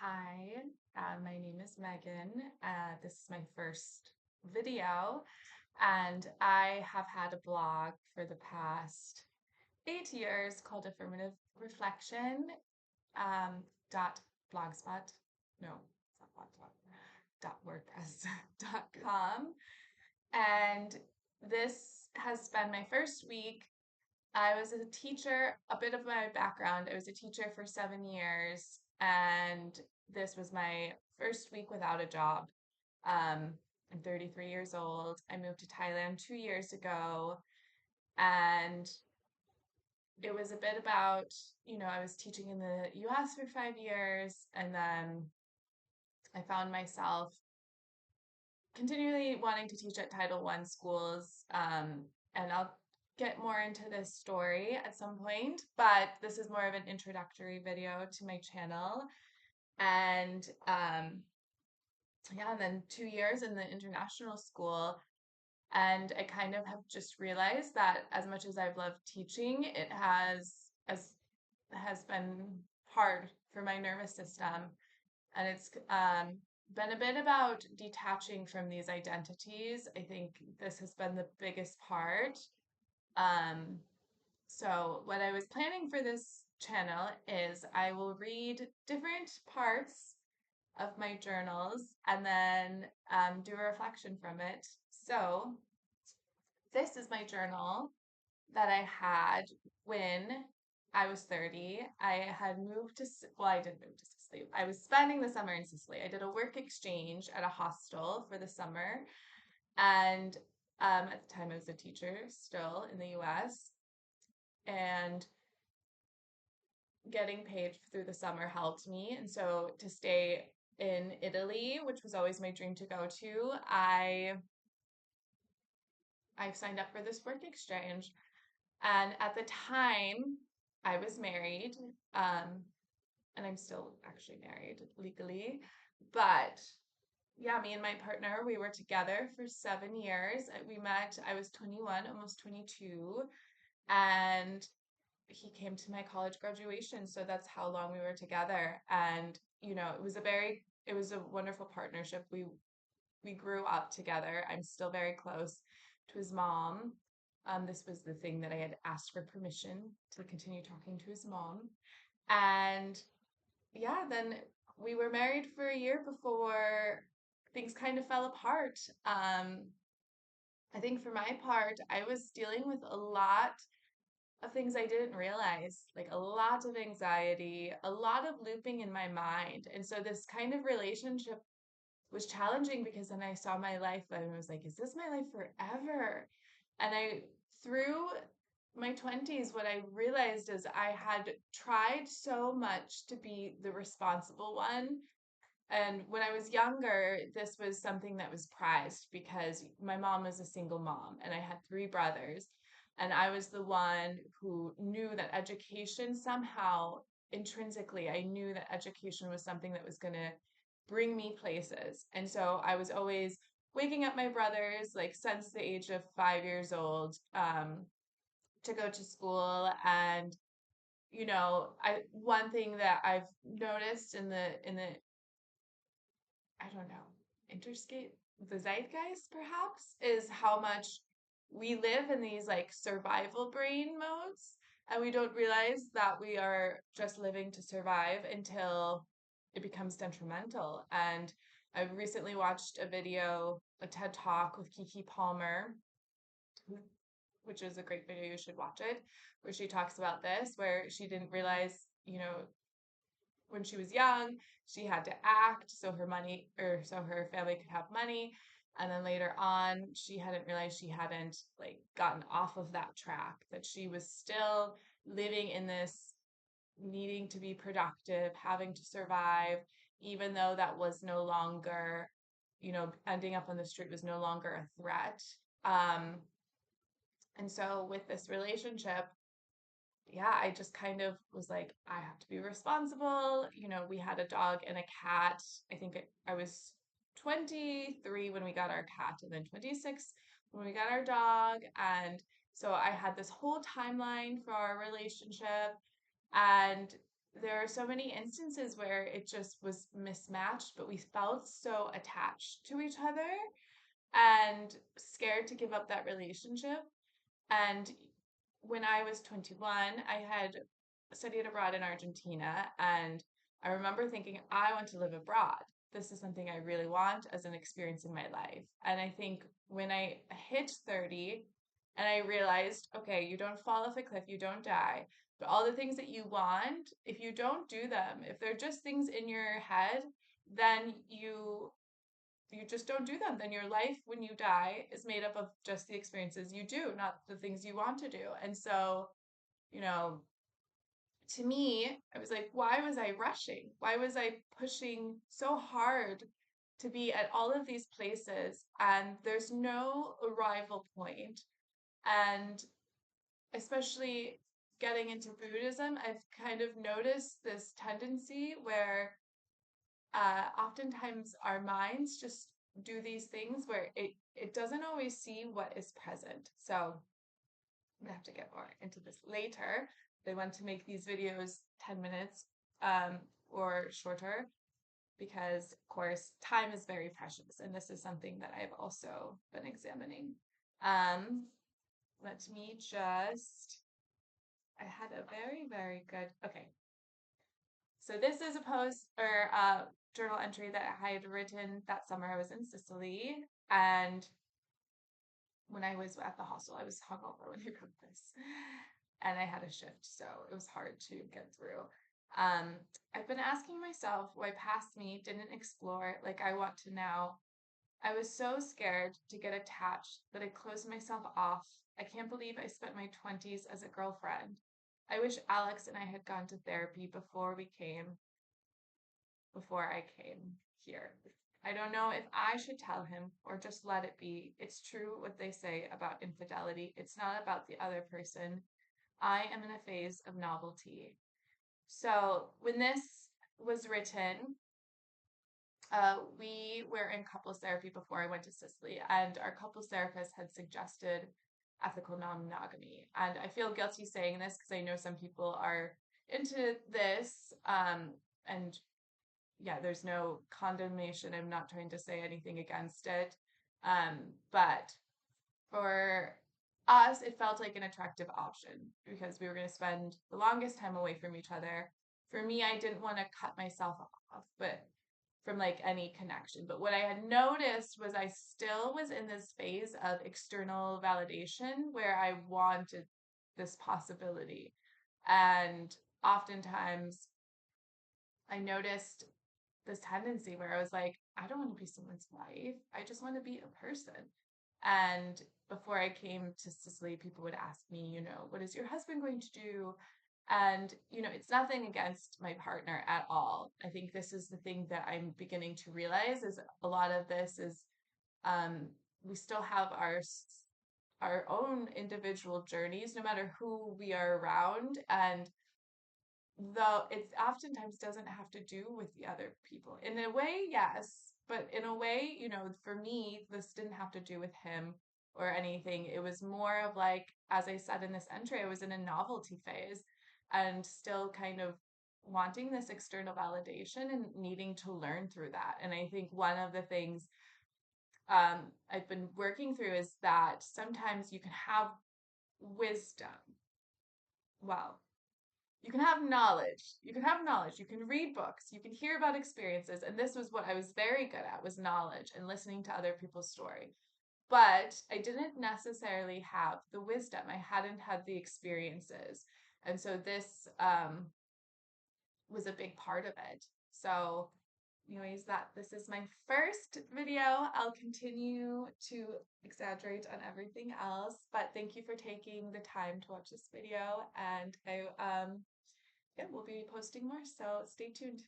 Hi, my name is Megan. This is my first video, and I have had a blog for the past 8 years called Affirmative Reflection dot blogspot. No, it's not blogspot. Dot WordPress dot com. And this has been my first week. I was a teacher, a bit of my background. I was a teacher for 7 years, and this was my first week without a job. I'm 33 years old. I moved to Thailand 2 years ago, and it was a bit about, I was teaching in the US for 5 years, and then I found myself continually wanting to teach at Title I schools. And I'll get more into this story at some point, but this is more of an introductory video to my channel. And yeah, and then 2 years in the international school. And I kind of have just realized that as much as I've loved teaching, it has been hard for my nervous system. And it's been a bit about detaching from these identities. I think this has been the biggest part. Um, so, what I was planning for this channel is I will read different parts of my journals and then do a reflection from it. So, this is my journal that I had when I was 30. I had moved to, well, I didn't move to Sicily. I was spending the summer in Sicily. I did a work exchange at a hostel for the summer. And at the time, I was a teacher still in the US. And getting paid through the summer helped me. And so to stay in Italy, which was always my dream to go to, I signed up for this work exchange. And at the time, I was married, and I'm still actually married legally. But yeah, me and my partner, we were together for 7 years. We met, I was 21, almost 22, and he came to my college graduation. So that's how long we were together. And, it was a wonderful partnership. We grew up together. I'm still very close to his mom. This was the thing that I had asked for permission to continue talking to his mom. And yeah, then we were married for a year before things kind of fell apart. I think for my part, I was dealing with a lot of things I didn't realize, like a lot of anxiety, a lot of looping in my mind. And so this kind of relationship was challenging because then I saw my life and I was like, is this my life forever? And through my 20s, what I realized is I had tried so much to be the responsible one. And when I was younger, this was something that was prized because my mom was a single mom and I had three brothers. And I was the one who knew that education somehow, intrinsically, I knew that education was something that was going to bring me places. And so I was always waking up my brothers, like since the age of 5 years old, to go to school. And I one thing that I've noticed in the I don't know, interscape, the zeitgeist perhaps, is how much we live in these like survival brain modes, and we don't realize that we are just living to survive until it becomes detrimental. And I recently watched a video, a TED Talk with Kiki Palmer, which is a great video, you should watch it, where she talks about this, where she didn't realize, when she was young, she had to act so her money or so her family could have money. And then later on, she hadn't realized she hadn't like gotten off of that track, that she was still living in this needing to be productive, having to survive, even though that was no longer, ending up on the street was no longer a threat. And so with this relationship, yeah, I just kind of was like, I have to be responsible. We had a dog and a cat. I think I was 23 when we got our cat, and then 26 when we got our dog. And so I had this whole timeline for our relationship. And there are so many instances where it just was mismatched, but we felt so attached to each other and scared to give up that relationship. And when I was 21, I had studied abroad in Argentina, and I remember thinking, I want to live abroad. This is something I really want as an experience in my life. And I think when I hit 30 and I realized, okay, you don't fall off a cliff, you don't die, but all the things that you want, if you don't do them, if they're just things in your head, then you just don't do them. Then your life when you die is made up of just the experiences you do, not the things you want to do. And so, you know, to me, I was like, why was I rushing? Why was I pushing so hard to be at all of these places? And there's no arrival point. And especially getting into Buddhism, I've kind of noticed this tendency where oftentimes our minds just do these things where it doesn't always see what is present. So I'm gonna have to get more into this later. They want to make these videos 10 minutes or shorter because, of course, time is very precious, and this is something that I've also been examining. Um, Let me just. I had a very, very good. Okay, so this is a post or a journal entry that I had written that summer. I was in Sicily, and when I was at the hostel, I was hungover when I wrote this, and I had a shift, so it was hard to get through. Um, I've been asking myself why past me didn't explore like I want to now. I was so scared to get attached that I closed myself off. I can't believe I spent my 20s as a girlfriend. I wish Alex and I had gone to therapy before I came here. I don't know if I should tell him or just let it be. It's true what they say about infidelity. It's not about the other person. I am in a phase of novelty. So when this was written, we were in couples therapy before I went to Sicily, and our couples therapist had suggested ethical non monogamy. And I feel guilty saying this because I know some people are into this. And yeah, there's no condemnation. I'm not trying to say anything against it. But for us, it felt like an attractive option because we were going to spend the longest time away from each other. For me, I didn't want to cut myself off, but from like any connection. But what I had noticed was I still was in this phase of external validation where I wanted this possibility. And oftentimes I noticed this tendency where I was like, I don't want to be someone's wife. I just want to be a person. And before I came to Sicily, people would ask me, what is your husband going to do? And, it's nothing against my partner at all. I think this is the thing that I'm beginning to realize is a lot of this is um, we still have our own individual journeys, no matter who we are around. And though it oftentimes doesn't have to do with the other people. In a way, yes, but in a way, for me, this didn't have to do with him or anything. It was more of like, as I said in this entry, I was in a novelty phase and still kind of wanting this external validation and needing to learn through that. And I think one of the things I've been working through is that sometimes you can have wisdom. Well, you can have knowledge. You can have knowledge. You can read books. You can hear about experiences. And this was what I was very good at was knowledge and listening to other people's story. But I didn't necessarily have the wisdom. I hadn't had the experiences. And so this was a big part of it. So anyways, this is my first video. I'll continue to exaggerate on everything else, but thank you for taking the time to watch this video, and I yeah, we'll be posting more, so stay tuned.